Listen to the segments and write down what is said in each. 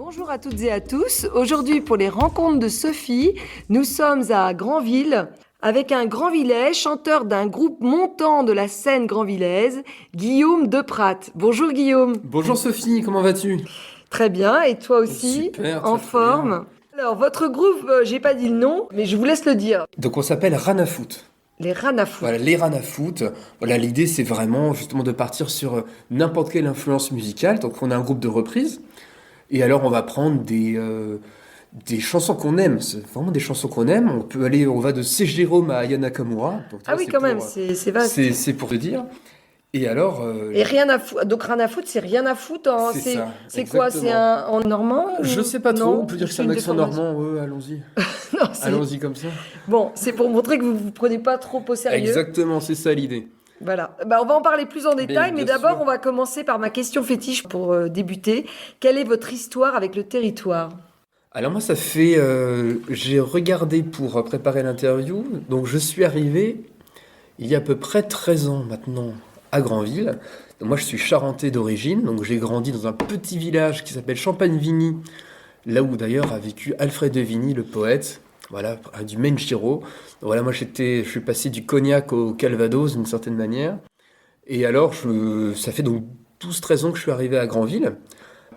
Bonjour à toutes et à tous. Aujourd'hui, pour les rencontres de Sophie, nous sommes à Granville avec un Granvillais, chanteur d'un groupe montant de la scène granvillaise, Guillaume Depratte. Bonjour Guillaume. Bonjour Sophie, comment vas-tu? Très bien, et toi aussi? Super, En très très bien. forme? Alors, votre groupe, j'ai pas dit le nom, mais je vous laisse le dire. Donc on s'appelle Ranafoot. Les Ranafoot. Voilà, les Ranafoot. Voilà, l'idée c'est vraiment justement de partir sur n'importe quelle influence musicale. Donc on a un groupe de reprises. Et alors on va prendre des chansons qu'on aime. C'est vraiment des chansons qu'on aime. On va de C. Jérôme à Aya Nakamura. Donc tu Ah vois, oui, quand même, c'est vaste. c'est pour te dire. Et alors, Et rien à foutre. Donc rien à foutre, c'est rien à foutre. c'est ça, C'est quoi? C'est exactement. un en normand Je ou sais pas trop, non? on peut dire que c'est C'est un une accent déformation. normand, ouais, allons-y. Non, c'est Allons-y comme ça. bon. C'est pour montrer que vous vous prenez pas trop au sérieux. Exactement, c'est ça l'idée. Voilà. Bah, on va en parler plus en détail, mais Bien d'abord, sûr. on va commencer par ma question fétiche pour débuter. Quelle est votre histoire avec le territoire? Alors moi, j'ai regardé pour préparer l'interview, donc je suis arrivé il y a à peu près 13 ans maintenant à Granville. Donc moi, je suis charentais d'origine, donc j'ai grandi dans un petit village qui s'appelle Champagne-Vigny, là où d'ailleurs a vécu Alfred de Vigny, le poète, voilà, du Maine Giraud. Voilà, je suis passé du cognac au Calvados d'une certaine manière. Et alors, ça fait donc 12-13 ans que je suis arrivé à Granville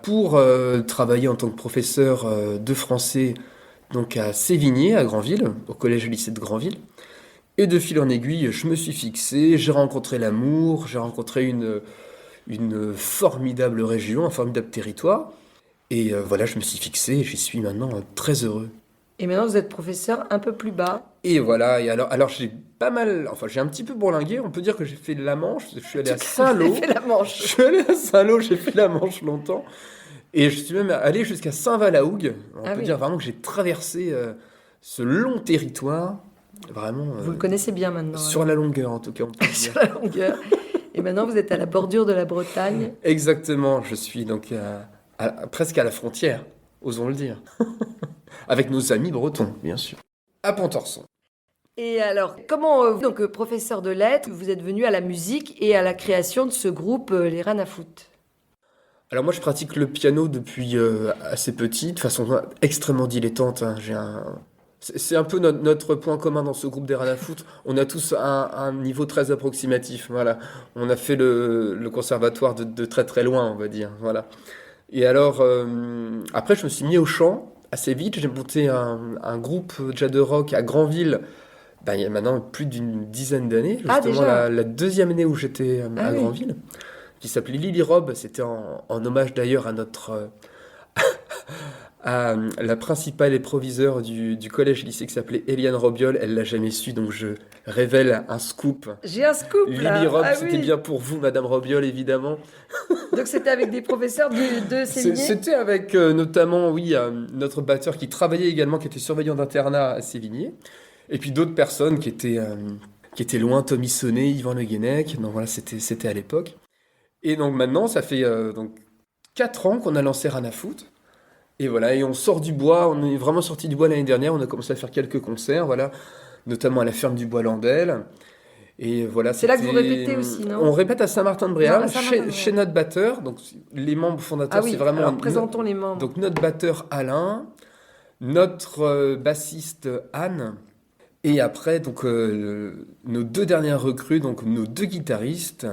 pour travailler en tant que professeur de français donc à Sévigné, à Granville, au collège et lycée de Granville. Et de fil en aiguille, je me suis fixé, j'ai rencontré l'amour, j'ai rencontré une formidable région, un formidable territoire. Et voilà, je me suis fixé et j'y suis maintenant très heureux. Et maintenant, vous êtes professeur un peu plus bas. Et voilà, alors j'ai pas mal, enfin j'ai un petit peu bourlingué, on peut dire que j'ai fait la Manche, je suis allé à Vous avez fait Saint-Lô, la je Manche. suis allé à Saint-Lô, j'ai fait la Manche longtemps. Et je suis même allé jusqu'à Saint-Valahougue. On Ah peut oui. dire vraiment que j'ai traversé ce long territoire, vraiment Vous le connaissez bien maintenant, sur alors. la longueur en tout cas, on peut le Sur dire. la longueur. Et maintenant, vous êtes à la bordure de la Bretagne. Exactement, je suis donc presque à la frontière, osons le dire. Avec nos amis bretons, bien sûr. À Pontorson. Et alors, comment, donc professeur de lettres, vous êtes venu à la musique et à la création de ce groupe, les Ranafoot? Alors moi je pratique le piano depuis assez petit, de façon extrêmement dilettante, hein. C'est un peu notre point commun dans ce groupe des Ranafoot. On a tous un niveau très approximatif. Voilà. On a fait le conservatoire de très très loin, on va dire. Voilà. Et alors, après, je me suis mis au chant assez vite. J'ai monté un groupe déjà de rock à Granville, ben, il y a maintenant plus d'une dizaine d'années, Ah, justement déjà? la deuxième année où j'étais Ah à oui. Granville, qui s'appelait Lily Rob. C'était en hommage d'ailleurs à à la principale et proviseure du collège-lycée qui s'appelait Eliane Robiol. Elle l'a jamais su, donc je révèle un scoop. J'ai un scoop Lily là. Rob, Ah c'était oui. bien pour vous, Madame Robiol, évidemment. Donc c'était avec des professeurs de Sévigné? C'était avec notamment, oui, notre batteur qui travaillait également, qui était surveillant d'internat à Sévigné, et puis d'autres personnes qui étaient loin, Tommy Sonnet, Yvan Le Guenec. Donc voilà, c'était à l'époque. Et donc maintenant, ça fait donc 4 ans qu'on a lancé Ranafoot. Et voilà, et on sort du bois, on est vraiment sorti du bois l'année dernière, on a commencé à faire quelques concerts, voilà, notamment à la ferme du Bois Landel. Et voilà, C'est là que vous c'était. répétez aussi, On non? répète à Non, à Saint-Martin-de-Bréal, chez Saint-Martin-de-Bréal. notre batteur. Donc, les membres Ah fondateurs, c'est oui, vraiment. alors présentons les membres. Donc, notre batteur Alain, notre bassiste Anne, et après, donc, nos deux dernières recrues, donc nos deux guitaristes,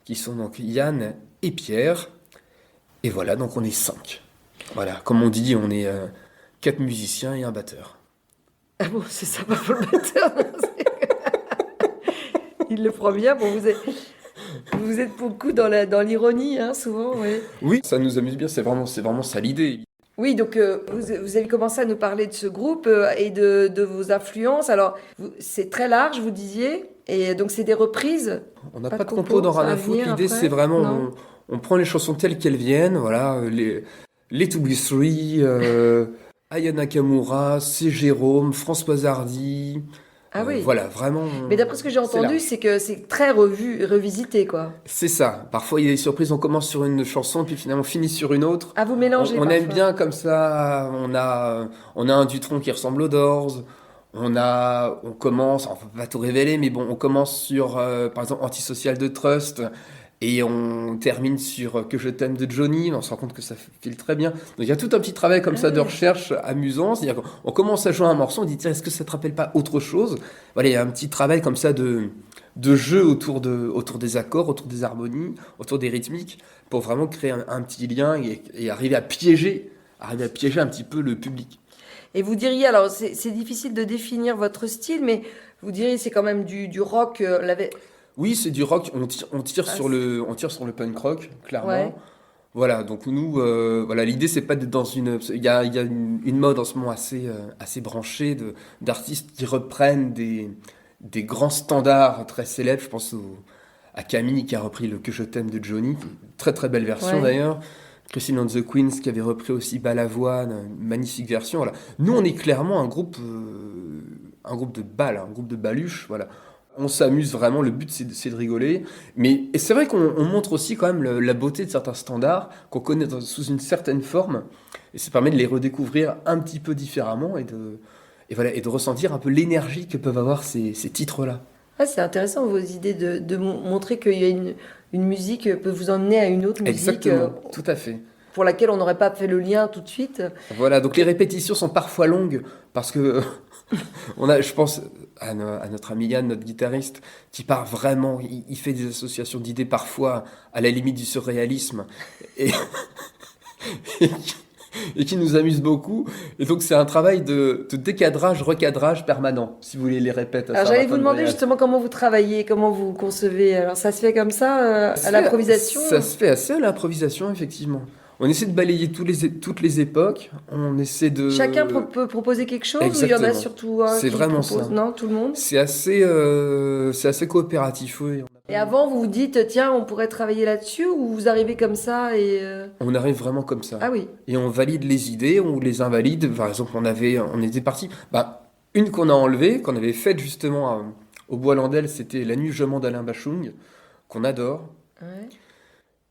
qui sont donc Yann et Pierre. Et voilà, donc on est 5. Voilà, comme on dit, on est 4 musiciens et un batteur. Ah bon, c'est sympa pour le batteur. Il le prend bien. Bon, vous êtes beaucoup dans l'ironie, hein, souvent, oui. Oui, ça nous amuse bien, c'est vraiment ça l'idée. Oui, donc vous avez commencé à nous parler de ce groupe et de vos influences. Alors, c'est très large, vous disiez, et donc c'est des reprises, On n'a pas pas de de compo dans ça va Ranafoot. venir L'idée, c'est après? vraiment, Non? on prend les chansons telles qu'elles viennent. Voilà, les To Be Three, Aya Nakamura, C. Jérôme, Françoise Hardy. Ah oui. Voilà, vraiment, Mais d'après ce que j'ai c'est entendu, large. c'est que c'est très revisité, quoi. C'est ça. Parfois, il y a des surprises. On commence sur une chanson, puis finalement, on finit sur une autre. Ah, vous mélangez On aime parfois. bien comme ça. On a un Dutronc qui ressemble aux Doors. On commence, on va pas tout révéler, mais bon, on commence sur, par exemple, Antisocial de Trust. Et on termine sur Que je t'aime de Johnny, on se rend compte que ça file très bien. Donc il y a tout un petit travail comme ça de recherche amusant. C'est-à-dire qu'on commence à jouer un morceau, on dit tiens, est-ce que ça te rappelle pas autre chose? Voilà, il y a un petit travail comme ça de jeu autour des accords, autour des harmonies, autour des rythmiques, pour vraiment créer un petit lien et arriver à piéger un petit peu le public. Et vous diriez, alors c'est difficile de définir votre style, mais vous diriez c'est quand même du rock. Oui, c'est du rock, on tire Ah, sur le punk rock, clairement. Ouais. Voilà, donc nous, voilà, l'idée c'est pas d'être dans une. Il y a une mode en ce moment assez branchée d'artistes qui reprennent des grands standards très célèbres. Je pense à Camille qui a repris le Que je t'aime de Johnny, très très belle version Ouais. d'ailleurs. Christine and the Queens qui avait repris aussi Balavoine, une magnifique version. Voilà. Nous, on est clairement un groupe de balles, un groupe de baluches. Voilà. On s'amuse vraiment, le but c'est de rigoler. Mais et c'est vrai qu'on montre aussi quand même la beauté de certains standards qu'on connaît sous une certaine forme. Et ça permet de les redécouvrir un petit peu différemment et de ressentir un peu l'énergie que peuvent avoir ces titres-là. Ah, c'est intéressant vos idées de montrer qu'il y a une musique peut vous emmener à une autre musique Exactement, tout à fait. pour laquelle on n'aurait pas fait le lien tout de suite. Voilà, donc les répétitions sont parfois longues parce que je pense à notre ami Yann, notre guitariste, qui part vraiment, il fait des associations d'idées parfois à la limite du surréalisme et, et, qui et qui nous amuse beaucoup. Et donc c'est un travail de décadrage, recadrage permanent, si vous voulez les répètes à Alors ça. j'allais vous demander justement comment vous travaillez, comment vous concevez. Alors ça se fait comme ça, à l'improvisation? Ça se fait assez à l'improvisation, effectivement. On essaie de balayer toutes les époques. On essaie de. Chacun peut proposer quelque chose ou il y en a Exactement. surtout un C'est qui vraiment propose? ça. Non, tout le monde? C'est assez coopératif, oui. Et avant, vous vous dites, tiens, on pourrait travailler là-dessus ou vous arrivez comme ça et... On arrive vraiment comme ça. Ah oui. Et on valide les idées, on les invalide. Par exemple, on était parti. Bah, une qu'on a enlevée, qu'on avait faite justement au Bois Landel, c'était La Nuit Jumant d'Alain Bachung, qu'on adore. Ouais.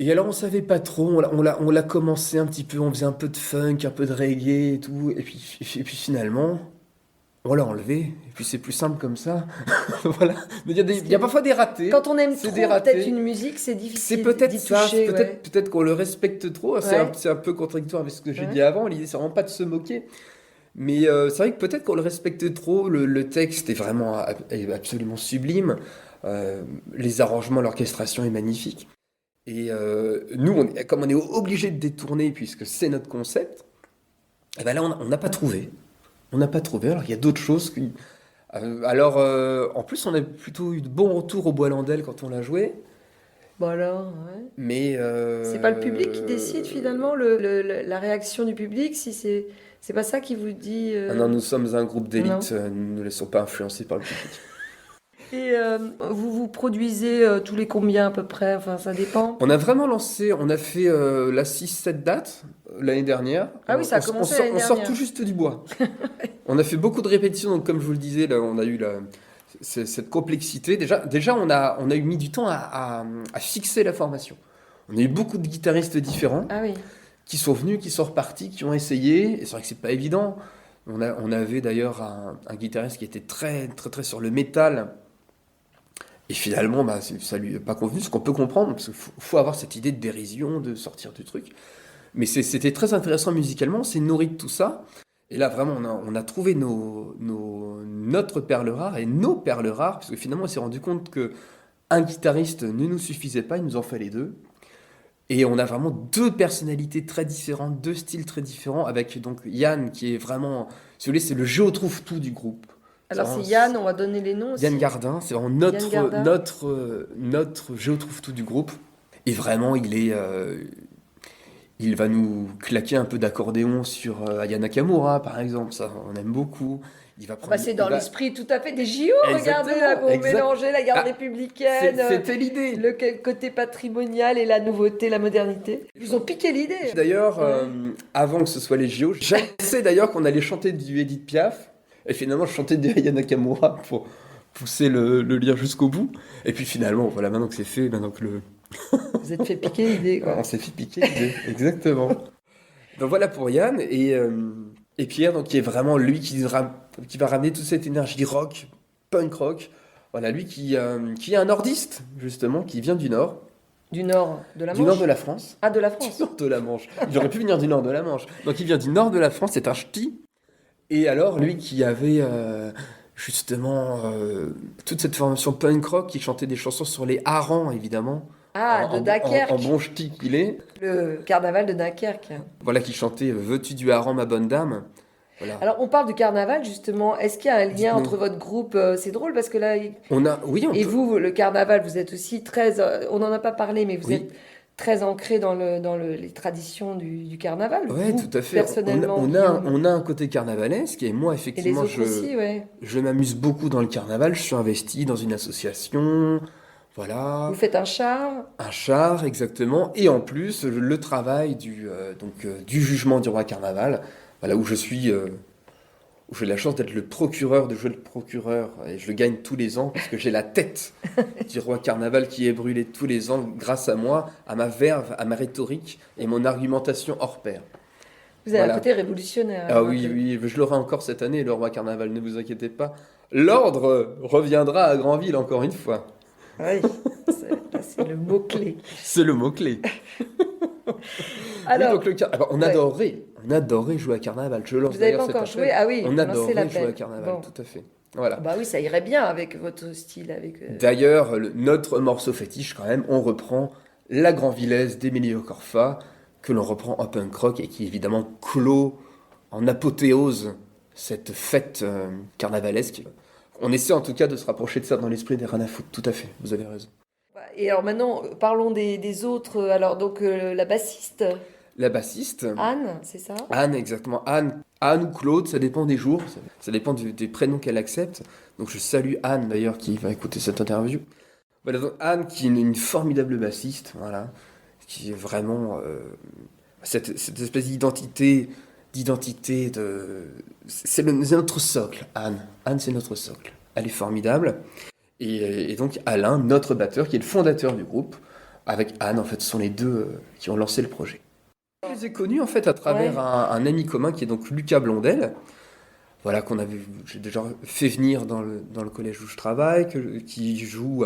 Et alors, on savait pas trop, on l'a commencé un petit peu, on faisait un peu de funk, un peu de reggae et tout. Et puis finalement, on l'a enlevé. Et puis c'est plus simple comme ça. Voilà. Mais il y a parfois des ratés. Quand on aime C'est trop des ratés. peut-être une musique, c'est difficile C'est peut-être d'y ça, toucher. Ouais. peut-être qu'on le respecte trop. Ouais. C'est un peu contradictoire avec ce que j'ai Ouais. dit avant. L'idée, c'est vraiment pas de se moquer. Mais c'est vrai que peut-être qu'on le respecte trop. Le texte est vraiment est absolument sublime. Les arrangements, l'orchestration est magnifique. Et nous, comme on est obligé de détourner, puisque c'est notre concept, et ben là, on n'a pas trouvé. On n'a pas trouvé. Alors, il y a d'autres choses. En plus, on a plutôt eu de bons retours au Bois Landel quand on l'a joué. Bon alors, ouais. Mais C'est pas le public qui décide finalement, la réaction du public, si c'est pas ça qui vous dit... Ah non, nous sommes un groupe d'élite, Non. nous ne nous laissons pas influencer par le public. Et vous produisez tous les combien à peu près? Enfin, ça dépend. On a vraiment lancé, on a fait la 6-7 dates l'année dernière. Ah oui, ça a commencé l'année On sort dernière. tout juste du bois. On a fait beaucoup de répétitions, donc comme je vous le disais, là, on a eu cette complexité. Déjà on a eu mis du temps à fixer la formation. On a eu beaucoup de guitaristes différents Ah oui. qui sont venus, qui sont repartis, qui ont essayé. Et c'est vrai que c'est pas évident. On avait d'ailleurs un guitariste qui était très, très, très sur le métal. Et finalement, bah, ça lui a pas convenu, ce qu'on peut comprendre, parce qu'il faut avoir cette idée de dérision, de sortir du truc. Mais c'était très intéressant musicalement, on s'est nourri de tout ça. Et là, vraiment, on a trouvé notre perle rare et nos perles rares, parce que finalement, on s'est rendu compte que un guitariste ne nous suffisait pas, il nous en fallait deux. Et on a vraiment deux personnalités très différentes, deux styles très différents, avec donc Yann, qui est vraiment, si vous voulez, c'est le géotrouve-tout du groupe. Alors vraiment- c'est Yann, on va donner les noms aussi. Yann Gardin, c'est vraiment Yann Gardin. notre géotrouve-tout du groupe. Et vraiment, il va nous claquer un peu d'accordéon sur Aya Nakamura, par exemple. Ça, on aime beaucoup. Il va prendre. Bah, c'est dans il va- l'esprit tout à fait des JO, regardez Exactement, là, vous exact. mélangez la garde Ah, républicaine, C'était l'idée. le côté patrimonial et la nouveauté, la modernité. Ils ont piqué l'idée. D'ailleurs, avant que ce soit les JO, j'annonçais d'ailleurs qu'on allait chanter du Edith Piaf. Et finalement, je chantais du Aya Nakamura pour pousser le lien jusqu'au bout. Et puis finalement, voilà, maintenant que c'est fait, maintenant que Vous êtes fait piquer l'idée, quoi. on s'est fait piquer l'idée. Exactement. Donc voilà pour Yann. Et Pierre, donc, qui est vraiment lui qui va ramener toute cette énergie rock, punk rock. Voilà, lui qui est un nordiste, justement, qui vient du Nord. Du nord de la du Manche? nord de la France. Ah, de la Du France. nord de la Manche. Il aurait pu venir du nord de la Manche. Donc il vient du nord de la France, c'est un ch'ti. Et alors, lui qui avait justement toute cette formation punk rock, qui chantait des chansons sur les harengs, évidemment, Ah, de en Dunkerque. bon ch'ti qu'il est. Le carnaval de Dunkerque. Voilà, qui chantait Veux-tu du hareng, ma bonne dame? Voilà. Alors, on parle du carnaval, justement. Est-ce qu'il y a un lien Dites-nous. entre votre groupe? C'est drôle parce que là, Oui, on et peut. vous, le carnaval, vous êtes aussi très, on n'en a pas parlé, mais vous Oui, êtes très ancré dans les traditions du carnaval. ouais, Vous, tout à fait. personnellement, Guillaume, On a un côté carnavalesque, et moi, et les effectivement, autres aussi, ouais. je m'amuse beaucoup dans le carnaval. Je suis investi dans une association, Vous voilà, faites un char? un char, exactement, et en plus, le travail du jugement du roi carnaval, voilà, où j'ai la chance d'être le procureur, de jouer le procureur, et je le gagne tous les ans, parce que j'ai la tête du roi carnaval qui est brûlé tous les ans grâce à moi, à ma verve, à ma rhétorique et mon argumentation hors pair. Vous avez un Voilà. côté révolutionnaire, Ah alors, un oui, peu. oui, je l'aurai encore cette année, le roi carnaval, ne vous inquiétez pas. L'ordre reviendra à Granville encore une fois. Oui, c'est le mot-clé. C'est le mot-clé. Oui, donc Alors, ouais. on adorait jouer à carnaval. Je Vous lance n'avez d'ailleurs pas cet encore joué? appel. Ah oui, On vous lancez adorait jouer à l'appel. carnaval, Bon. tout à fait. Ah Voilà. bah oui, ça irait bien avec votre style, avec... D'ailleurs, notre morceau fétiche, quand même, on reprend La Grandvillaise d'Emilio Corfa, que l'on reprend en punk rock et qui évidemment clôt en apothéose cette fête carnavalesque. On essaie en tout cas de se rapprocher de ça dans l'esprit des Rien à foutre, tout à fait, vous avez raison. Et alors maintenant, parlons des autres. Alors donc la bassiste, La bassiste, Anne, c'est ça? Anne, exactement, Anne ou Claude, ça dépend des jours, ça dépend des prénoms qu'elle accepte. Donc je salue Anne d'ailleurs qui va écouter cette interview. Voilà, donc Anne qui est une formidable bassiste, voilà, qui est vraiment cette espèce d'identité de... c'est notre socle, Anne. Anne, c'est notre socle. Elle est formidable. Et donc Alain, notre batteur, qui est le fondateur du groupe, avec Anne, en fait, ce sont les deux qui ont lancé le projet. Je les ai connus en fait à Ouais. travers un ami commun qui est donc Lucas Blondel, voilà, j'ai déjà fait venir dans le collège où je travaille, qui joue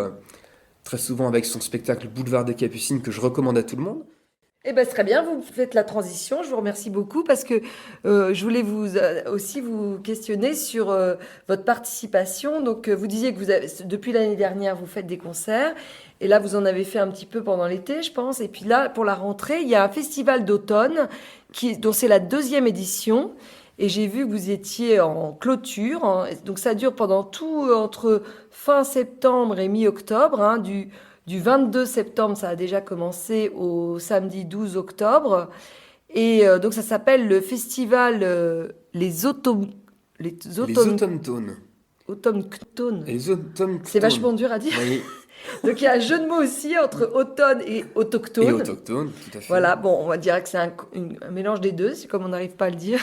très souvent avec son spectacle Boulevard des Capucines que je recommande à tout le monde. Eh ben, c'est très bien, vous faites la transition. Je vous remercie beaucoup parce que je voulais aussi vous questionner sur votre participation. Donc, vous disiez que depuis l'année dernière, vous faites des concerts. Et là, vous en avez fait un petit peu pendant l'été, je pense. Et puis là, pour la rentrée, il y a un festival d'automne dont c'est la 2e édition. Et j'ai vu que vous étiez en clôture, donc ça dure pendant entre fin septembre et mi-octobre, hein, du 22 septembre, ça a déjà commencé, au samedi 12 octobre. Et donc ça s'appelle le festival Les Automnes... Les Les Automnes... Automne-tones. Automne-tones. Les Automne-tones. C'est vachement dur à dire. Oui, Donc il y a un jeu de mots aussi entre automne et et autochtone. autochtone, tout à fait. Voilà, bon, on va dire que c'est un mélange des deux, c'est comme on n'arrive pas à le dire.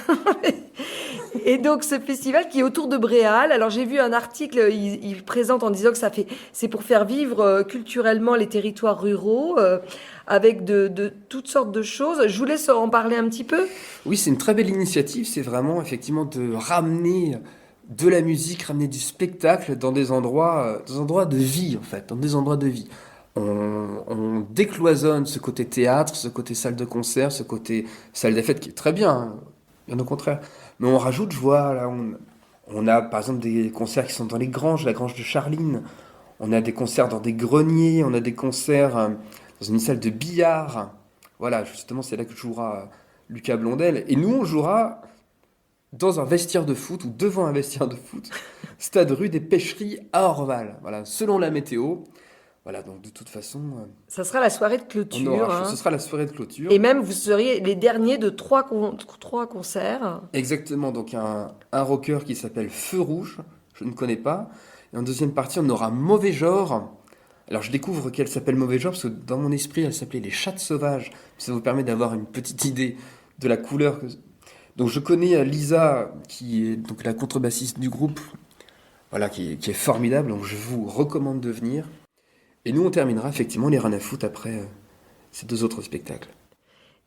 Et donc ce festival qui est autour de Bréal, alors j'ai vu un article, il présente en disant que c'est pour faire vivre culturellement les territoires ruraux, avec de toutes sortes de choses. Je vous laisse en parler un petit peu. Oui, c'est une très belle initiative, c'est vraiment effectivement de ramener de la musique, ramener du spectacle dans des endroits de vie en fait, dans des endroits de vie. On décloisonne ce côté théâtre, ce côté salle de concert, ce côté salle des fêtes qui est très bien, hein, bien au contraire. Mais on rajoute, je vois, là, on a par exemple des concerts qui sont dans les granges, la grange de Charline, on a des concerts dans des greniers, on a des concerts dans une salle de billard. Voilà, justement, c'est là que jouera Lucas Blondel. Et nous, on jouera dans un vestiaire de foot ou devant un vestiaire de foot, stade rue des Pêcheries à Orval. Voilà, selon la météo. Voilà, donc de toute façon, Ça sera la soirée de on clôture, aura chaud. hein. Ce sera la soirée de clôture. Et même vous seriez les derniers de trois concerts. Exactement, donc un rocker qui s'appelle Feu Rouge, je ne connais pas. Et en deuxième partie, on aura Mauvais Genre. Alors je découvre qu'elle s'appelle Mauvais Genre parce que dans mon esprit, elle s'appelait Les Chattes Sauvages. Ça vous permet d'avoir une petite idée de la couleur. Donc je connais Lisa, qui est donc la contrebassiste du groupe, voilà, qui est formidable. Donc je vous recommande de venir. Et nous, on terminera effectivement les Rien à foutre après ces deux autres spectacles.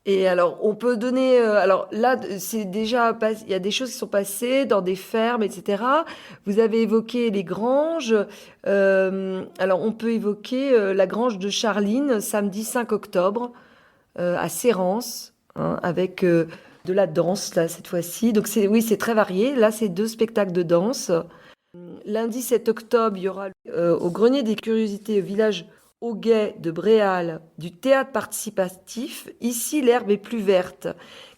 Et alors, on peut donner. Alors là, c'est déjà. Il y a des choses qui sont passées dans des fermes, etc. Vous avez évoqué les granges. Alors, on peut évoquer la grange de Charline, samedi 5 octobre, à Sérance, hein, avec de la danse, là, cette fois-ci. Donc, oui, c'est très varié. Là, c'est 2 spectacles de danse. Lundi 7 octobre, il y aura au Grenier des Curiosités au village Auguet de Bréal du théâtre participatif. Ici, l'herbe est plus verte.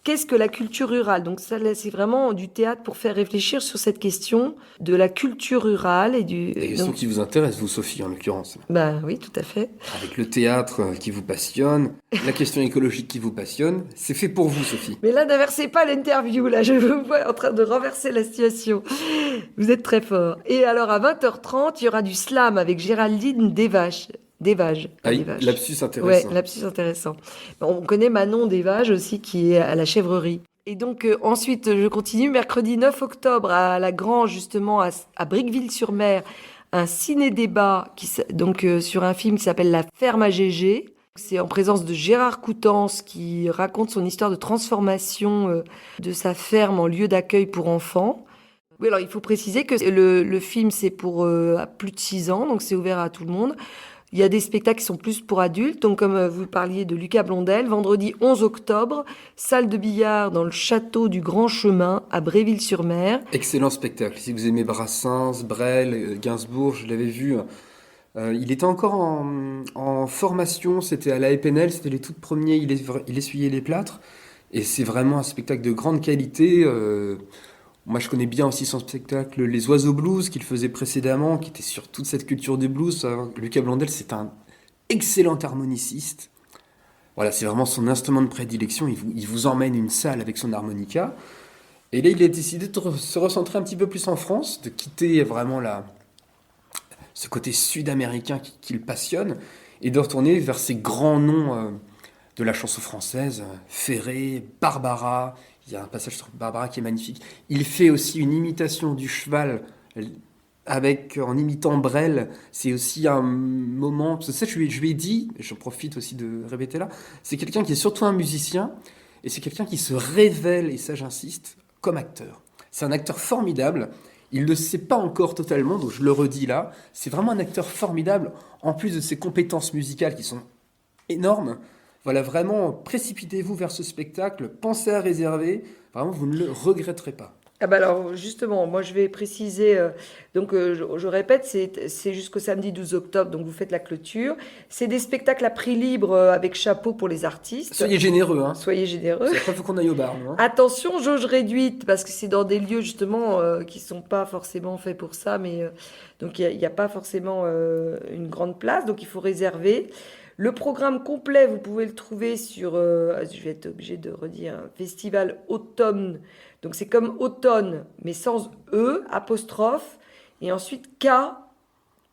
Qu'est-ce que la culture rurale? Donc ça, là, c'est vraiment du théâtre pour faire réfléchir sur cette question de la culture rurale et du. Des questions qui vous intéressent, vous, Sophie, en l'occurrence. Ben oui, tout à fait. Avec le théâtre qui vous passionne, la question écologique qui vous passionne, c'est fait pour vous, Sophie. Mais là, n'inversez pas l'interview. Là, je vous vois en train de renverser la situation. Vous êtes très fort. Et alors, à 20h30, il y aura du slam avec Géraldine Desvaches. Desvages. Ah, lapsus intéressant. Ouais, lapsus intéressant. On connaît Manon Desvages aussi, qui est à la chèvrerie. Et donc, ensuite, je continue. Mercredi 9 octobre, à la Grange, justement, à Briqueville-sur-Mer, un ciné-débat donc, sur un film qui s'appelle La ferme à Gégé. C'est en présence de Gérard Coutances qui raconte son histoire de transformation de sa ferme en lieu d'accueil pour enfants. Oui, alors il faut préciser que le film, c'est pour plus de 6 ans, donc c'est ouvert à tout le monde. Il y a des spectacles qui sont plus pour adultes, donc comme vous parliez de Lucas Blondel, vendredi 11 octobre, salle de billard dans le château du Grand Chemin à Bréville-sur-Mer. Excellent spectacle. Si vous aimez Brassens, Brel, Gainsbourg, je l'avais vu. Il était encore en formation, c'était à la EPNL, c'était les toutes premiers, il essuyait les plâtres. Et c'est vraiment un spectacle de grande qualité. Moi, je connais bien aussi son spectacle Les Oiseaux Blues qu'il faisait précédemment, qui était sur toute cette culture du blues. Lucas Blondel, c'est un excellent harmoniciste. Voilà, c'est vraiment son instrument de prédilection. Il vous emmène une salle avec son harmonica. Et là, il a décidé de se recentrer un petit peu plus en France, de quitter vraiment ce côté sud-américain qui le passionne, et de retourner vers ces grands noms de la chanson française, Ferré, Barbara. Il y a un passage sur Barbara qui est magnifique. Il fait aussi une imitation du cheval en imitant Brel. C'est aussi un moment. Ça, je lui ai dit, et j'en profite aussi de répéter là, c'est quelqu'un qui est surtout un musicien, et c'est quelqu'un qui se révèle, et ça j'insiste, comme acteur. C'est un acteur formidable. Il ne le sait pas encore totalement, donc je le redis là. C'est vraiment un acteur formidable, en plus de ses compétences musicales qui sont énormes. Voilà, vraiment, précipitez-vous vers ce spectacle, pensez à réserver, vraiment, vous ne le regretterez pas. Ah bah alors justement, moi je vais préciser, donc je répète, c'est jusqu'au samedi 12 octobre, donc vous faites la clôture. C'est des spectacles à prix libre avec chapeau pour les artistes. Soyez généreux, hein. Soyez généreux. C'est pas faut qu'on aille au bar, hein. Attention, jauge réduite, parce que c'est dans des lieux justement qui sont pas forcément faits pour ça, mais donc il y a pas forcément une grande place, donc il faut réserver. Le programme complet, vous pouvez le trouver sur, je vais être obligée de redire, Festival Automne. Donc c'est comme automne, mais sans E, apostrophe, et ensuite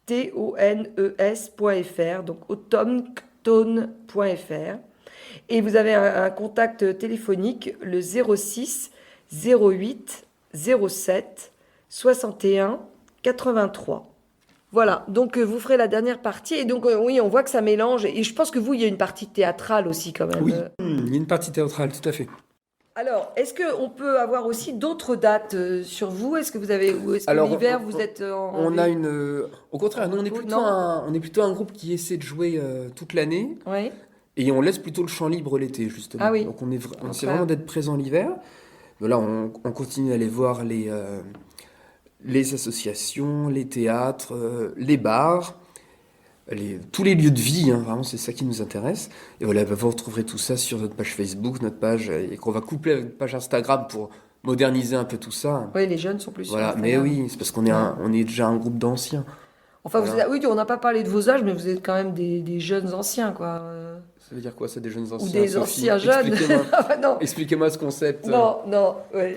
KTONES.fr, donc automne.fr. Et vous avez un contact téléphonique, le 06 08 07 61 83. Voilà, donc vous ferez la dernière partie. Et donc, oui, on voit que ça mélange. Et je pense que vous, il y a une partie théâtrale aussi, quand même. Oui, il y a une partie théâtrale, tout à fait. Alors, est-ce qu'on peut avoir aussi d'autres dates sur vous? Est-ce que vous avez... Ou est-ce que l'hiver, vous êtes on a une... Au contraire, nous, on est plutôt un groupe qui essaie de jouer toute l'année. Oui. Et on laisse plutôt le champ libre l'été, justement. Ah oui. Donc, on essaie vraiment d'être présent l'hiver. Mais là, on continue à aller voir les associations, les théâtres, les bars, tous les lieux de vie, hein, vraiment c'est ça qui nous intéresse. Et voilà, vous retrouverez tout ça sur notre page Facebook, notre page, et qu'on va coupler avec notre page Instagram pour moderniser un peu tout ça. Oui, les jeunes sont plus voilà, sur Instagram. Mais oui, c'est parce qu'on est déjà un groupe d'anciens. Enfin, voilà. Oui, on n'a pas parlé de vos âges, mais vous êtes quand même des jeunes anciens, quoi. Ça veut dire quoi, ça, des jeunes anciens? Ou des Sophie, anciens jeunes. Expliquez-moi ce concept. Non, oui.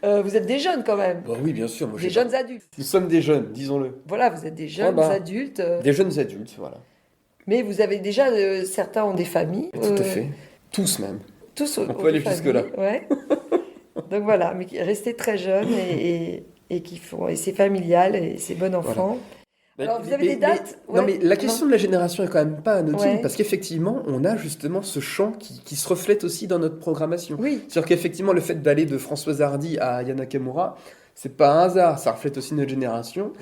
Vous êtes des jeunes quand même. Bah oui, bien sûr. Moi, des jeunes adultes. Nous sommes des jeunes, disons-le. Voilà, vous êtes des jeunes adultes. Des jeunes adultes, voilà. Mais vous avez déjà, certains ont des familles. Tout à fait. Tous même. Tous on peut aller jusque-là. Ouais. Donc voilà, mais restez très jeunes et c'est familial et c'est bon enfant. Voilà. Alors, vous avez des dates? Non, Ouais, mais la non. question de la génération est quand même pas anodine, Ouais. parce qu'effectivement, on a justement ce chant qui se reflète aussi dans notre programmation. Oui. C'est-à-dire qu'effectivement, le fait d'aller de Françoise Hardy à Aya Nakamura, c'est pas un hasard, ça reflète aussi notre génération.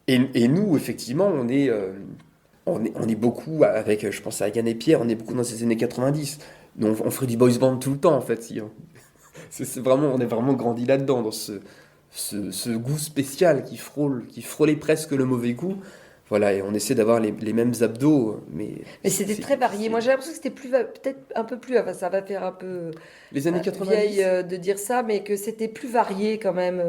Et nous, effectivement, on est beaucoup avec, je pense à Yann et Pierre, on est beaucoup dans ces années 90. Nous, on ferait du boys band tout le temps, en fait. Si, hein. C'est vraiment, on est vraiment grandi là-dedans, dans ce goût spécial qui frôlait presque le mauvais goût. Voilà, et on essaie d'avoir les mêmes abdos, Mais c'était très varié. Moi, j'ai l'impression que c'était peut-être un peu plus, enfin, ça va faire un peu les années 90. vieille de dire ça, mais que c'était plus varié quand même.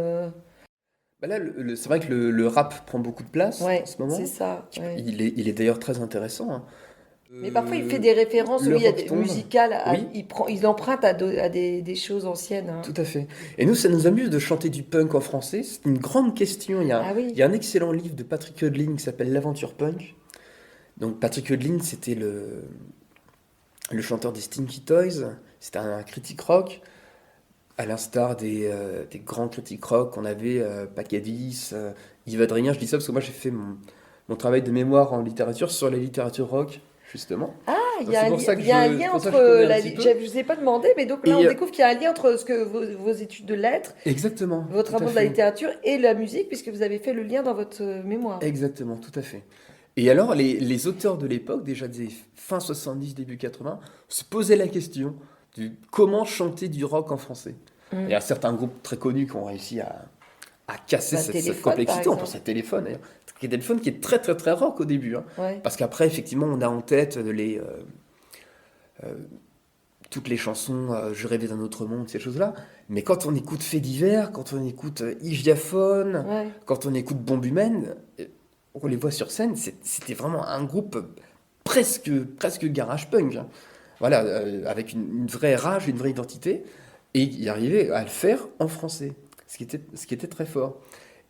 Bah là, c'est vrai que le rap prend beaucoup de place Ouais, en ce moment. c'est ça. Ouais. Il est d'ailleurs très intéressant, hein. Mais parfois, il fait des références, le oui, à rock des tombe. musicales. Oui. Il emprunte à des choses anciennes. Hein. Tout à fait. Et nous, ça nous amuse de chanter du punk en français. C'est une grande question. Ah oui. Il y a un excellent livre de Patrick Hudlin qui s'appelle L'Aventure Punk. Donc Patrick Hudlin, c'était le chanteur des Stinky Toys. C'était un critique rock, à l'instar des grands critiques rock qu'on avait, Pacadis, Yves Adrien. Je dis ça parce que moi, j'ai fait mon travail de mémoire en littérature sur la littérature rock, justement. Ah, il Donc, y a c'est un, pour ça que il y a un je- lien c'est pour ça entre. que je connais un petit peu. Je ne vous ai pas demandé, mais donc là, Et, on découvre qu'il y a un lien entre vos études de lettres, Exactement. votre tout à amour de la fait. littérature et la musique, puisque vous avez fait le lien dans votre mémoire. Exactement, tout à fait. Et alors, les auteurs de l'époque, déjà des fin 70, début 80, se posaient la question de comment chanter du rock en français. Il y a certains groupes très connus qui ont réussi à casser Bah, cette Téléphone, complexité. par On pense à Téléphone, d'ailleurs. Téléphone qui est très, très, très rock au début, hein. Ouais. Parce qu'après, effectivement, on a en tête toutes les chansons Je rêvais d'un autre monde, ces choses-là. Mais quand on écoute Faits divers, quand on écoute Hygiaphone, Ouais. quand on écoute Bombe humaine, on les voit sur scène, c'était vraiment un groupe presque garage punk, hein. Voilà, avec une vraie rage, une vraie identité, et y arriver à le faire en français, ce qui était très fort.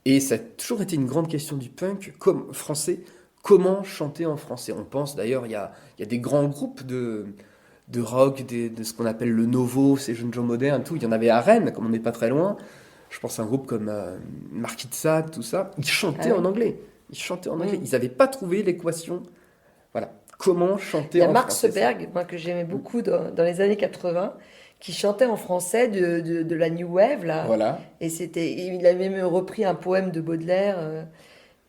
Et ça a toujours été une grande question du punk, comme français, comment chanter en français. On pense d'ailleurs, il y a des grands groupes de rock, de ce qu'on appelle le Novo, ces jeunes gens modernes, tout. Il y en avait à Rennes, comme on n'est pas très loin. Je pense à un groupe comme Marquis de Sade, tout ça. Ils chantaient Ah oui. en anglais. Ils chantaient en anglais. Mm. Ils n'avaient pas trouvé l'équation. Voilà. Comment chanter Il y a en Marc français. Seberg, moi que j'aimais beaucoup dans les années 80, qui chantait en français de la New Wave, là. Voilà. Et il avait même repris un poème de Baudelaire,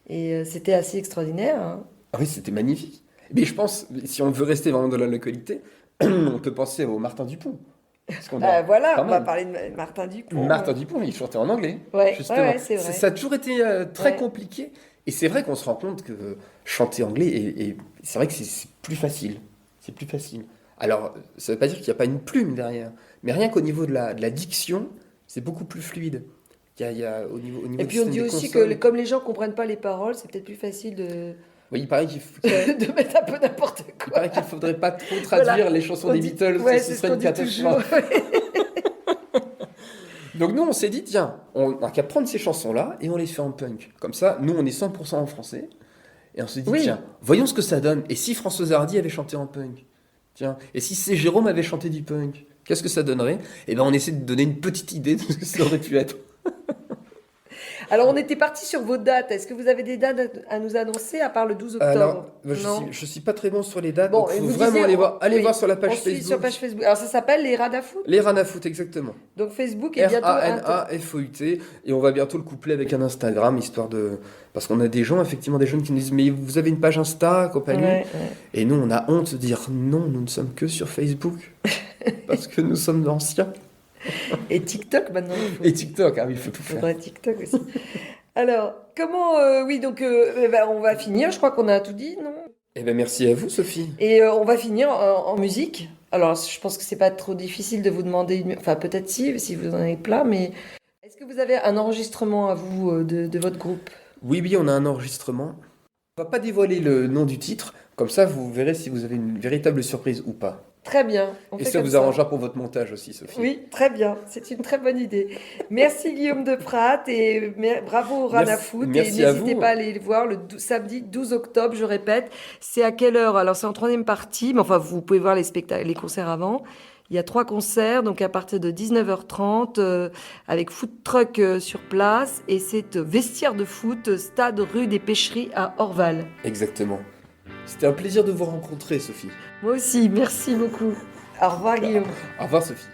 c'était assez extraordinaire. Hein. Ah oui, c'était magnifique. Mais je pense, si on veut rester vraiment dans la localité, on peut penser au Martin Dupont. Parce qu'on Bah, a- voilà, quand on va même. parler de Martin Dupont. Martin Dupont, il chantait en anglais, Ouais, justement. ouais, c'est vrai. Ça a toujours été très Ouais. compliqué. Et c'est vrai qu'on se rend compte que chanter anglais, et c'est vrai que c'est plus facile. C'est plus facile. Alors, ça ne veut pas dire qu'il n'y a pas une plume derrière. Mais rien qu'au niveau de la diction, c'est beaucoup plus fluide. Il y a au niveau Et du puis on système dit des aussi consonnes. que comme les gens comprennent pas les paroles, c'est peut-être plus facile de, Oui, il paraît qu'il de mettre un peu n'importe il quoi. paraît qu'il ne faudrait pas trop traduire Voilà. les chansons On des dit- Beatles, ouais, ce c'est ce serait qu'on une dit catastrophe. toujours. Donc nous, on s'est dit, tiens, on n'a qu'à prendre ces chansons-là et on les fait en punk. Comme ça, nous, on est 100% en français. Et on s'est dit, Oui. tiens, voyons ce que ça donne. Et si Françoise Hardy avait chanté en punk? Tiens, et si c'est Jérôme avait chanté du punk? Qu'est-ce que ça donnerait? Et ben, on essaie de donner une petite idée de ce que ça aurait pu être. Alors on était parti sur vos dates. Est-ce que vous avez des dates à nous annoncer à part le 12 octobre? Alors, moi, Non. je suis pas très bon sur les dates, Bon, donc et faut vous vraiment disiez, aller oui, voir sur la on page suit Facebook. sur page Facebook. Alors ça s'appelle les Radafoot. Les Ranafoot, exactement. Donc Facebook est bientôt R-A-N-A-F-O-U-T. Et on va bientôt le coupler avec un Instagram, histoire de... Parce qu'on a des gens, effectivement, des jeunes qui nous disent, mais vous avez une page Insta, compagnie. Ouais, ouais. Et nous, on a honte de dire, non, nous ne sommes que sur Facebook. Parce que nous sommes anciens. Et TikTok maintenant. Et TikTok, ah oui, il faut tout Il faire. faudrait TikTok aussi. Alors, comment... oui, donc on va finir. Je crois qu'on a tout dit, non? Eh bien, merci à vous, Sophie. Et on va finir en musique. Alors, je pense que c'est pas trop difficile de vous demander Enfin, peut-être si vous en avez plein, mais... Est-ce que vous avez un enregistrement à vous de votre groupe? Oui, oui, on a un enregistrement. On va pas dévoiler le nom du titre. Comme ça, vous verrez si vous avez une véritable surprise ou pas. Très bien. On Et fait ça comme vous arrangera pour votre montage aussi, Sophie. Oui, très bien. C'est une très bonne idée. Merci Guillaume de Pratt et bravo au Ranafoot. Et merci à n'hésitez vous. pas à aller le voir le samedi 12 octobre, je répète. C'est à quelle heure? Alors c'est en troisième partie, mais enfin vous pouvez voir les spectacles, les concerts avant. Il y a 3 concerts, donc à partir de 19h30, avec food truck sur place. Et c'est Vestiaire de foot, stade rue des Pêcheries à Orval. Exactement. C'était un plaisir de vous rencontrer, Sophie. Moi aussi, merci beaucoup. Au revoir Guillaume. Au revoir, Sophie.